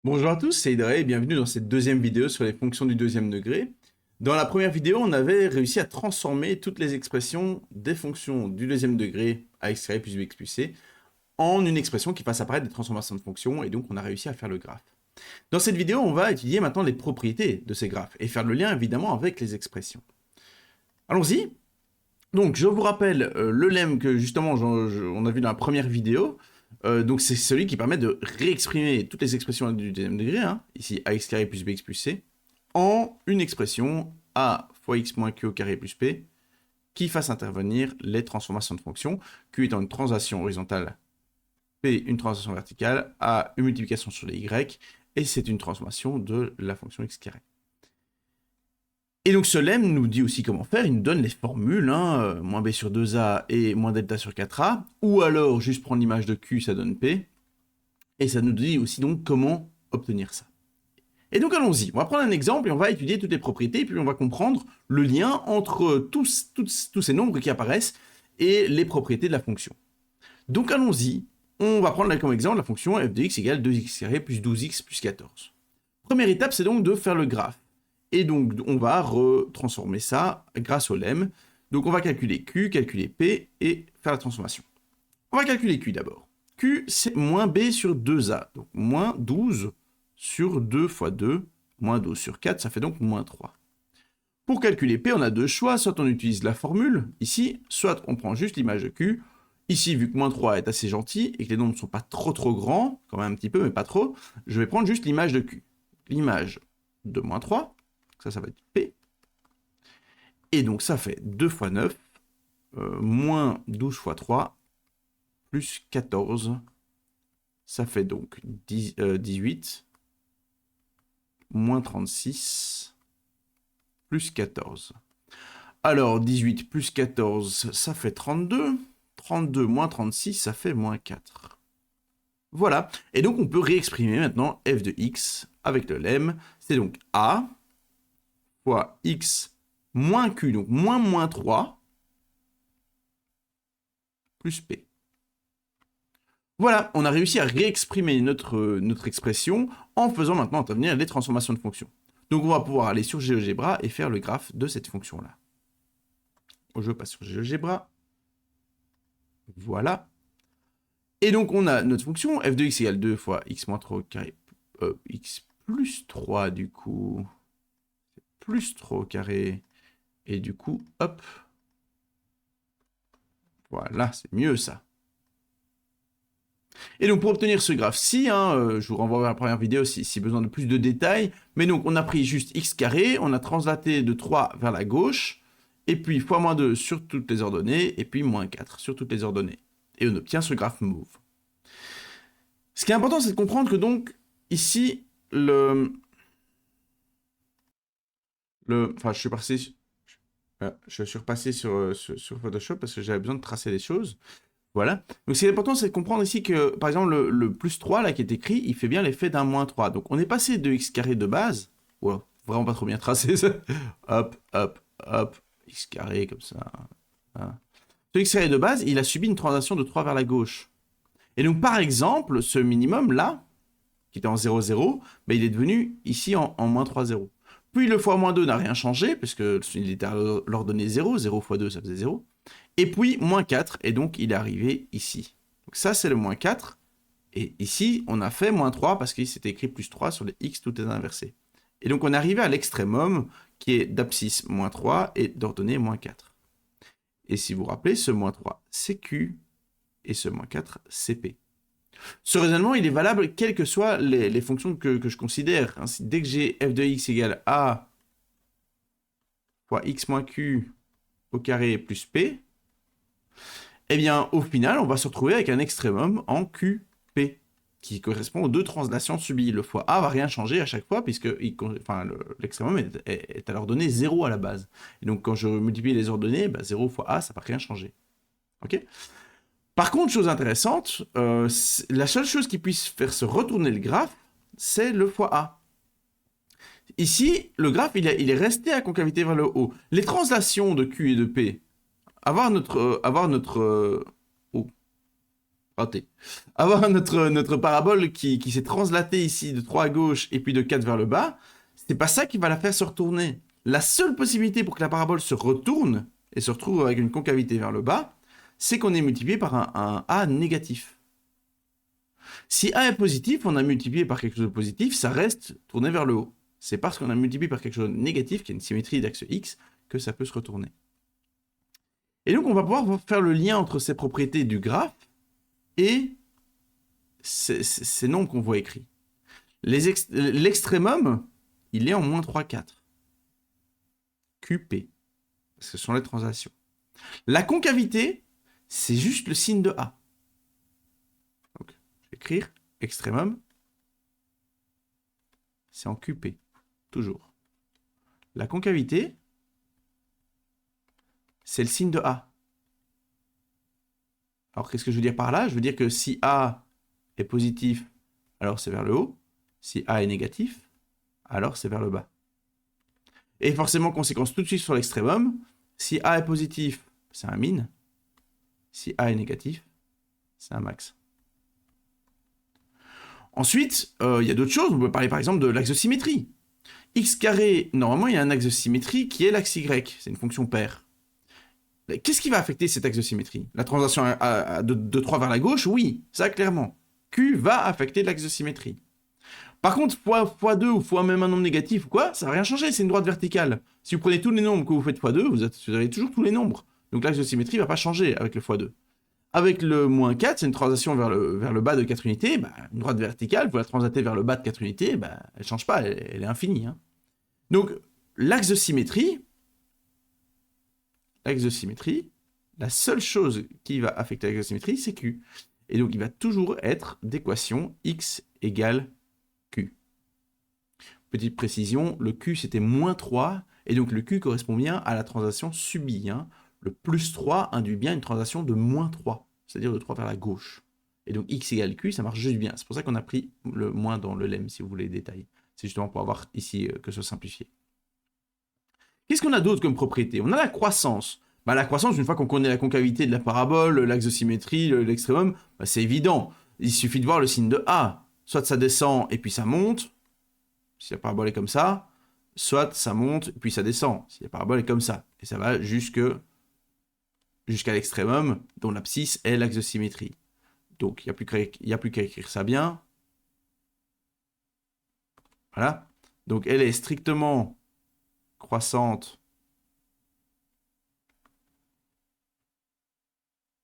Bonjour à tous, c'est Idré et bienvenue dans cette deuxième vidéo sur les fonctions du deuxième degré. Dans la première vidéo, on avait réussi à transformer toutes les expressions des fonctions du deuxième degré ax carré plus bx plus c en une expression qui fasse apparaître des transformations de fonctions et donc on a réussi à faire le graphe. Dans cette vidéo, on va étudier maintenant les propriétés de ces graphes et faire le lien évidemment avec les expressions. Allons-y. Donc je vous rappelle le lemme que justement on a vu dans la première vidéo. Donc c'est celui qui permet de réexprimer toutes les expressions du deuxième degré, hein, ici ax carré plus bx plus c, en une expression a fois x moins q au carré plus p, qui fasse intervenir les transformations de fonctions, q étant une translation horizontale, p une translation verticale, a une multiplication sur les y, et c'est une transformation de la fonction x carré. Et donc ce lemme nous dit aussi comment faire, il nous donne les formules, hein, moins b sur 2a et moins delta sur 4a, ou alors juste prendre l'image de q, ça donne p, et ça nous dit aussi donc comment obtenir ça. Et donc allons-y, on va prendre un exemple et on va étudier toutes les propriétés, et puis on va comprendre le lien entre tous ces nombres qui apparaissent et les propriétés de la fonction. Donc allons-y, on va prendre comme exemple la fonction f de x égale 2x carré plus 12x plus 14. Première étape, c'est donc de faire le graphe. Et donc, on va retransformer ça grâce au lemme. Donc, on va calculer Q, calculer P et faire la transformation. On va calculer Q d'abord. Q, c'est moins B sur 2A. Donc, moins 12 sur 2 fois 2, moins 12 sur 4, ça fait donc moins 3. Pour calculer P, on a deux choix. Soit on utilise la formule, ici, soit on prend juste l'image de Q. Ici, vu que moins 3 est assez gentil et que les nombres ne sont pas trop grands, quand même un petit peu, mais pas trop, je vais prendre juste l'image de Q. L'image de moins 3, ça va être P. Et donc ça fait 2 fois 9, moins 12 fois 3, plus 14. Ça fait donc 18, moins 36, plus 14. Alors 18 plus 14, ça fait 32. 32 moins 36, ça fait moins 4. Voilà. Et donc on peut réexprimer maintenant f de x avec le lemme. C'est donc a fois x moins q, donc moins 3, plus p. Voilà, on a réussi à réexprimer notre expression en faisant maintenant intervenir les transformations de fonctions. Donc on va pouvoir aller sur GeoGebra et faire le graphe de cette fonction-là. Je passe sur GeoGebra. Voilà. Et donc on a notre fonction f de x égale 2 fois x moins 3 au carré, x plus 3 du coup, plus 3 au carré, et du coup, hop, voilà, c'est mieux ça. Et donc pour obtenir ce graphe-ci, hein, je vous renvoie vers la première vidéo si besoin de plus de détails, mais donc on a pris juste x carré, on a translaté de 3 vers la gauche, et puis fois moins 2 sur toutes les ordonnées, et puis moins 4 sur toutes les ordonnées. Et on obtient ce graphe mauve. Ce qui est important, c'est de comprendre que donc, ici, enfin, je suis repassé sur Photoshop parce que j'avais besoin de tracer les choses. Voilà. Donc, ce qui est important, c'est de comprendre ici que, par exemple, le plus 3, là, qui est écrit, il fait bien l'effet d'un moins 3. Donc, on est passé de x carré de base. Wow, vraiment pas trop bien tracé, ça. Hop, hop, hop. X carré, comme ça. Voilà. Ce x carré de base, il a subi une translation de 3 vers la gauche. Et donc, par exemple, ce minimum-là, qui était en 0, 0, ben, il est devenu ici en moins 3, 0. Puis le fois moins 2 n'a rien changé, puisqu'il était à l'ordonnée 0, 0 fois 2, ça faisait 0. Et puis moins 4, et donc il est arrivé ici. Donc ça, c'est le moins 4. Et ici, on a fait moins 3, parce qu'il s'était écrit plus 3 sur les x, tout est inversé. Et donc on est arrivé à l'extrémum, qui est d'abscisse moins 3 et d'ordonnée moins 4. Et si vous vous rappelez, ce moins 3, c'est q, et ce moins 4, c'est p. Ce raisonnement, il est valable quelles que soient les fonctions que je considère. Ainsi, dès que j'ai f de x égale a fois x moins q au carré plus p, eh bien, au final, on va se retrouver avec un extrémum en qp, qui correspond aux deux translations subies. Le fois a va rien changer à chaque fois, puisque l'extrémum est à l'ordonnée 0 à la base. Et donc, quand je multiplie les ordonnées, 0 fois a, ça ne va rien changer. Ok ? Par contre, chose intéressante, la seule chose qui puisse faire se retourner le graphe, c'est le fois A. Ici, le graphe, il est resté à concavité vers le haut. Les translations de Q et de P, avoir notre raté. Avoir notre parabole qui s'est translatée ici de 3 à gauche et puis de 4 vers le bas, c'est pas ça qui va la faire se retourner. La seule possibilité pour que la parabole se retourne et se retrouve avec une concavité vers le bas, c'est qu'on est multiplié par un A négatif. Si A est positif, on a multiplié par quelque chose de positif, ça reste tourné vers le haut. C'est parce qu'on a multiplié par quelque chose de négatif, qui est une symétrie d'axe X, que ça peut se retourner. Et donc, on va pouvoir faire le lien entre ces propriétés du graphe et ces nombres qu'on voit écrits. L'extrémum, il est en moins 3, 4. QP. Ce sont les translations. La concavité, c'est juste le signe de A. Donc, je vais écrire extrémum. C'est en QP. Toujours. La concavité, c'est le signe de A. Alors, qu'est-ce que je veux dire par là? Je veux dire que si A est positif, alors c'est vers le haut. Si A est négatif, alors c'est vers le bas. Et forcément, conséquence tout de suite sur l'extrémum, si A est positif, c'est un min. Si A est négatif, c'est un max. Ensuite, il y a d'autres choses. On peut parler par exemple de l'axe de symétrie. X carré, normalement, il y a un axe de symétrie qui est l'axe Y. C'est une fonction paire. Qu'est-ce qui va affecter cet axe de symétrie? La translation de 3 vers la gauche, oui, ça clairement. Q va affecter l'axe de symétrie. Par contre, x2 ou fois même un nombre négatif ou quoi, ça va rien changer, c'est une droite verticale. Si vous prenez tous les nombres que vous faites x2, vous avez toujours tous les nombres. Donc l'axe de symétrie ne va pas changer avec le x2. Avec le moins 4, c'est une translation vers le bas de 4 unités, bah, une droite verticale, vous la translatez vers le bas de 4 unités, bah, elle ne change pas, elle est infinie. Hein. Donc l'axe de symétrie, la seule chose qui va affecter l'axe de symétrie, c'est Q. Et donc il va toujours être d'équation x égale Q. Petite précision, le Q c'était moins 3, et donc le Q correspond bien à la translation subie. Hein. Le plus 3 induit bien une translation de moins 3, c'est-à-dire de 3 vers la gauche. Et donc x égale Q, ça marche juste bien. C'est pour ça qu'on a pris le moins dans le lemme, si vous voulez les détails. C'est justement pour avoir ici que ce soit simplifié. Qu'est-ce qu'on a d'autre comme propriété? On a la croissance. Bah, la croissance, une fois qu'on connaît la concavité de la parabole, l'axe de symétrie, l'extrémum, bah, c'est évident. Il suffit de voir le signe de A. Soit ça descend et puis ça monte, si la parabole est comme ça, soit ça monte puis ça descend, si la parabole est comme ça. Et ça va jusqu'à l'extrémum, dont l'abscisse est l'axe de symétrie. Donc, il n'y a plus qu'à écrire ça bien. Voilà. Donc, elle est strictement croissante.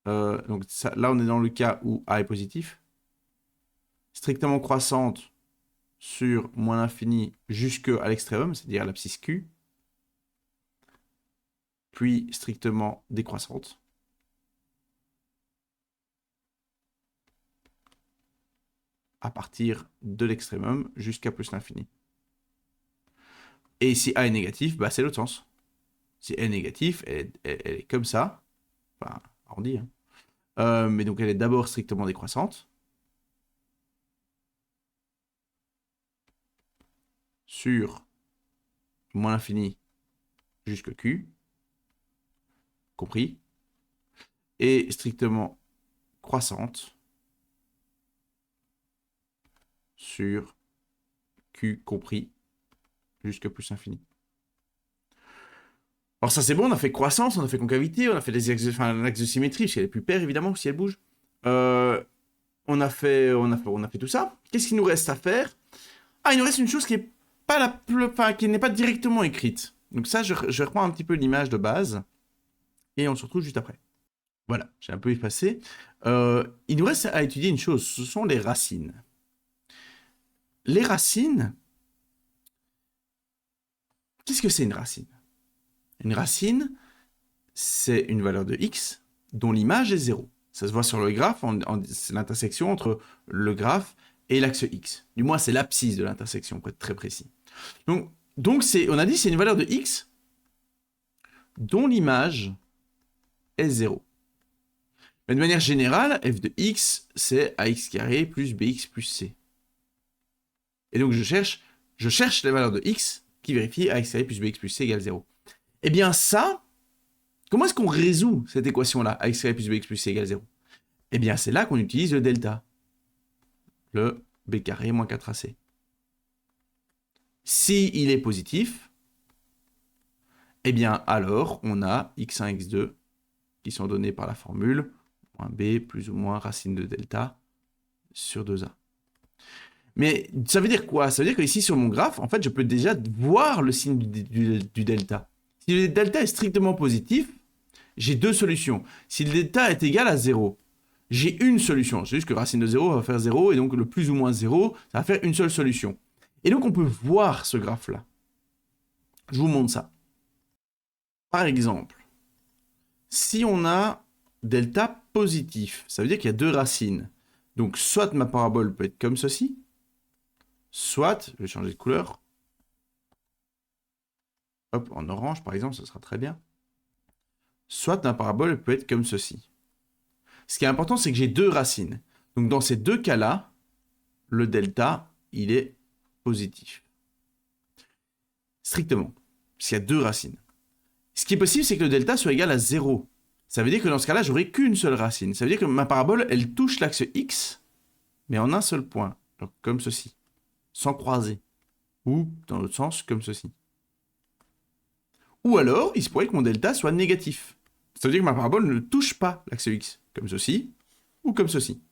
Donc, ça, là, on est dans le cas où A est positif. Strictement croissante sur moins l'infini jusqu'à l'extrémum, c'est-à-dire l'abscisse Q. Puis strictement décroissante. À partir de l'extrémum jusqu'à plus l'infini. Et si A est négatif, bah c'est l'autre sens. Si A est négatif, elle est comme ça. Enfin, arrondi. Hein. Mais donc elle est d'abord strictement décroissante. Sur moins l'infini jusqu'à Q. Compris. Et strictement croissante sur Q compris jusqu'à plus infini. Alors ça c'est bon, on a fait croissance, on a fait concavité, on a fait l'axe de symétrie, parce qu'elle est plus paire évidemment si elle bouge. On a fait tout ça. Qu'est-ce qu'il nous reste à faire? Ah, il nous reste une chose qui est pas qui n'est pas directement écrite. Donc ça, je reprends un petit peu l'image de base, et on se retrouve juste après. Voilà, j'ai un peu effacé. Il nous reste à étudier une chose, ce sont les racines. Les racines, qu'est-ce que c'est une racine? Une racine, c'est une valeur de x dont l'image est 0. Ça se voit sur le graphe, c'est l'intersection entre le graphe et l'axe x. Du moins, c'est l'abscisse de l'intersection, pour être très précis. Donc on a dit c'est une valeur de x dont l'image est 0. Mais de manière générale, f de x, c'est ax carré plus bx plus c. Et donc je cherche les valeurs de x qui vérifient ax carré plus bx plus c égale 0. Eh bien ça, comment est-ce qu'on résout cette équation-là, ax carré plus bx plus c égale 0? eh bien c'est là qu'on utilise le delta. Le b carré moins 4ac. Si il est positif, eh bien alors on a x1, x2 qui sont donnés par la formule moins b plus ou moins racine de delta sur 2a. Mais ça veut dire quoi? Ça veut dire qu'ici sur mon graphe, en fait, je peux déjà voir le signe du delta. Si le delta est strictement positif, j'ai deux solutions. Si le delta est égal à 0, j'ai une solution. C'est juste que racine de 0 va faire 0, et donc le plus ou moins 0, ça va faire une seule solution. Et donc on peut voir ce graphe-là. Je vous montre ça. Par exemple, si on a delta positif, ça veut dire qu'il y a deux racines. Donc soit ma parabole peut être comme ceci, soit, je vais changer de couleur, hop, en orange par exemple, ça sera très bien. Soit ma parabole peut être comme ceci. Ce qui est important, c'est que j'ai deux racines. Donc dans ces deux cas-là, le delta, il est positif. Strictement, s'il y a deux racines. Ce qui est possible, c'est que le delta soit égal à 0. Ça veut dire que dans ce cas-là, j'aurai qu'une seule racine. Ça veut dire que ma parabole, elle touche l'axe x, mais en un seul point, donc comme ceci, sans croiser. Ou, dans l'autre sens, comme ceci. Ou alors, il se pourrait que mon delta soit négatif. Ça veut dire que ma parabole ne touche pas l'axe x, comme ceci, ou comme ceci.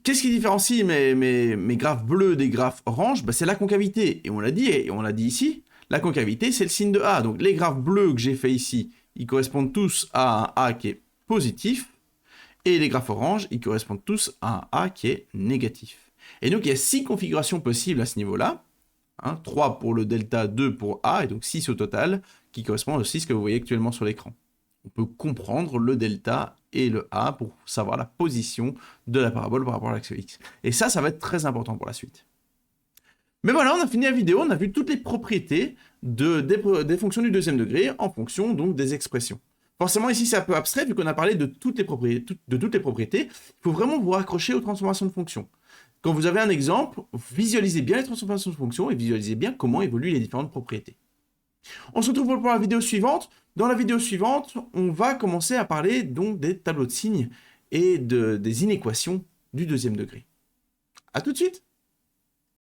Qu'est-ce qui différencie mes graphes bleus des graphes oranges? C'est la concavité. Et on l'a dit ici, la concavité, c'est le signe de A. Donc les graphes bleus que j'ai fait ici, ils correspondent tous à un A qui est positif. Et les graphes oranges, ils correspondent tous à un A qui est négatif. Et donc il y a 6 configurations possibles à ce niveau-là. 3 pour le delta, 2 pour A, et donc 6 au total, qui correspondent aux 6 que vous voyez actuellement sur l'écran. On peut comprendre le delta et le A pour savoir la position de la parabole par rapport à l'axe X. Et ça va être très important pour la suite. Mais voilà, on a fini la vidéo, on a vu toutes les propriétés des fonctions du deuxième degré en fonction donc des expressions. Forcément, ici, c'est un peu abstrait, vu qu'on a parlé de toutes les propriétés. Il faut vraiment vous raccrocher aux transformations de fonctions. Quand vous avez un exemple, visualisez bien les transformations de fonctions et visualisez bien comment évoluent les différentes propriétés. On se retrouve pour la vidéo suivante. Dans la vidéo suivante, on va commencer à parler donc des tableaux de signes et des inéquations du deuxième degré. À tout de suite!